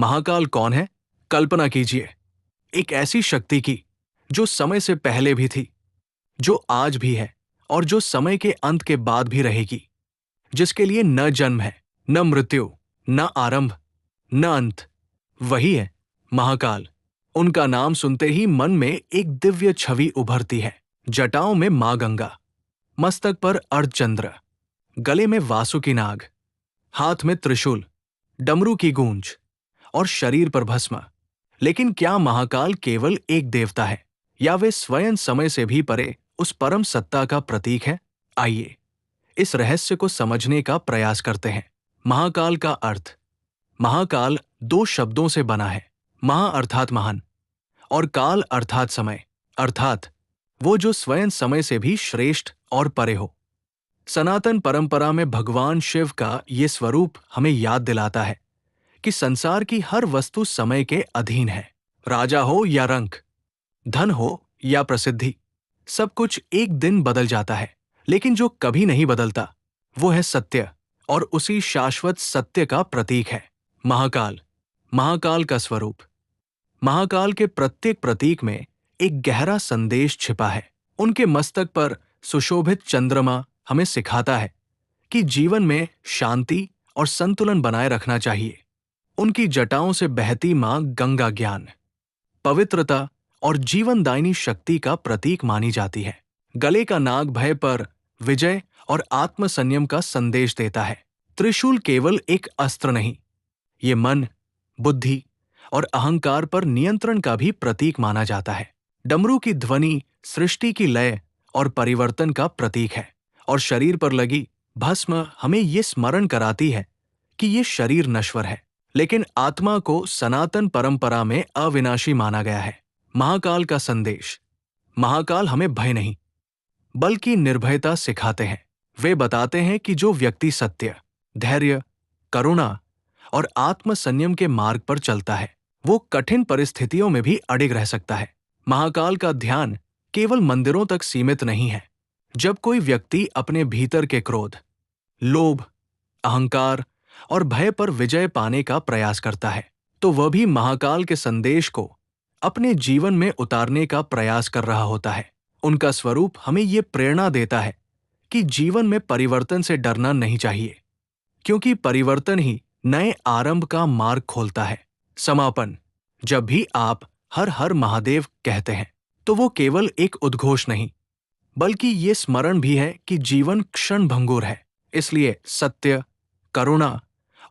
महाकाल कौन है? कल्पना कीजिए, एक ऐसी शक्ति की जो समय से पहले भी थी, जो आज भी है और जो समय के अंत के बाद भी रहेगी, जिसके लिए न जन्म है, न मृत्यु, न आरंभ, न अंत। वही है महाकाल। उनका नाम सुनते ही मन में एक दिव्य छवि उभरती है। जटाओं में मां गंगा, मस्तक पर अर्धचंद्र, गले में वासुकी नाग, हाथ में त्रिशूल, डमरू की गूंज और शरीर पर भस्म। लेकिन क्या महाकाल केवल एक देवता है या वे स्वयं समय से भी परे उस परम सत्ता का प्रतीक है? आइए इस रहस्य को समझने का प्रयास करते हैं। महाकाल का अर्थ। महाकाल दो शब्दों से बना है। महा अर्थात महान और काल अर्थात समय, अर्थात वो जो स्वयं समय से भी श्रेष्ठ और परे हो। सनातन परंपरा में भगवान शिव का ये स्वरूप हमें याद दिलाता है कि संसार की हर वस्तु समय के अधीन है। राजा हो या रंक, धन हो या प्रसिद्धि, सब कुछ एक दिन बदल जाता है, लेकिन जो कभी नहीं बदलता वो है सत्य, और उसी शाश्वत सत्य का प्रतीक है महाकाल। महाकाल का स्वरूप। महाकाल के प्रत्येक प्रतीक में एक गहरा संदेश छिपा है। उनके मस्तक पर सुशोभित चंद्रमा हमें सिखाता है कि जीवन में शांति और संतुलन बनाए रखना चाहिए। उनकी जटाओं से बहती मां गंगा ज्ञान, पवित्रता और जीवनदायिनी शक्ति का प्रतीक मानी जाती है। गले का नाग भय पर विजय और आत्मसंयम का संदेश देता है। त्रिशूल केवल एक अस्त्र नहीं, ये मन, बुद्धि और अहंकार पर नियंत्रण का भी प्रतीक माना जाता है। डमरू की ध्वनि सृष्टि की लय और परिवर्तन का प्रतीक है, और शरीर पर लगी भस्म हमें ये स्मरण कराती है कि ये शरीर नश्वर है, लेकिन आत्मा को सनातन परंपरा में अविनाशी माना गया है। महाकाल का संदेश। महाकाल हमें भय नहीं बल्कि निर्भयता सिखाते हैं। वे बताते हैं कि जो व्यक्ति सत्य, धैर्य, करुणा और आत्मसंयम के मार्ग पर चलता है, वो कठिन परिस्थितियों में भी अडिग रह सकता है। महाकाल का ध्यान केवल मंदिरों तक सीमित नहीं है। जब कोई व्यक्ति अपने भीतर के क्रोध, लोभ, अहंकार और भय पर विजय पाने का प्रयास करता है, तो वह भी महाकाल के संदेश को अपने जीवन में उतारने का प्रयास कर रहा होता है। उनका स्वरूप हमें ये प्रेरणा देता है कि जीवन में परिवर्तन से डरना नहीं चाहिए, क्योंकि परिवर्तन ही नए आरंभ का मार्ग खोलता है। समापन। जब भी आप हर हर महादेव कहते हैं, तो वो केवल एक उद्घोष नहीं, बल्कि ये स्मरण भी है कि जीवन क्षण भंगुर है। इसलिए सत्य, करुणा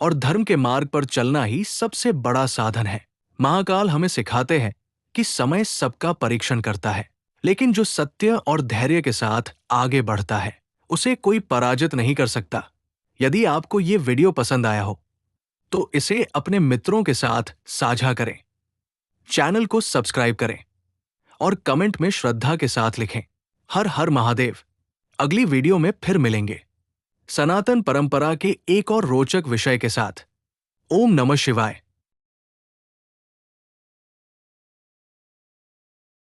और धर्म के मार्ग पर चलना ही सबसे बड़ा साधन है। महाकाल हमें सिखाते हैं कि समय सबका परीक्षण करता है, लेकिन जो सत्य और धैर्य के साथ आगे बढ़ता है, उसे कोई पराजित नहीं कर सकता। यदि आपको ये वीडियो पसंद आया हो, तो इसे अपने मित्रों के साथ साझा करें, चैनल को सब्सक्राइब करें और कमेंट में श्रद्धा के साथ लिखें, हर हर महादेव। अगली वीडियो में फिर मिलेंगे सनातन परंपरा के एक और रोचक विषय के साथ। ओम नमः शिवाय।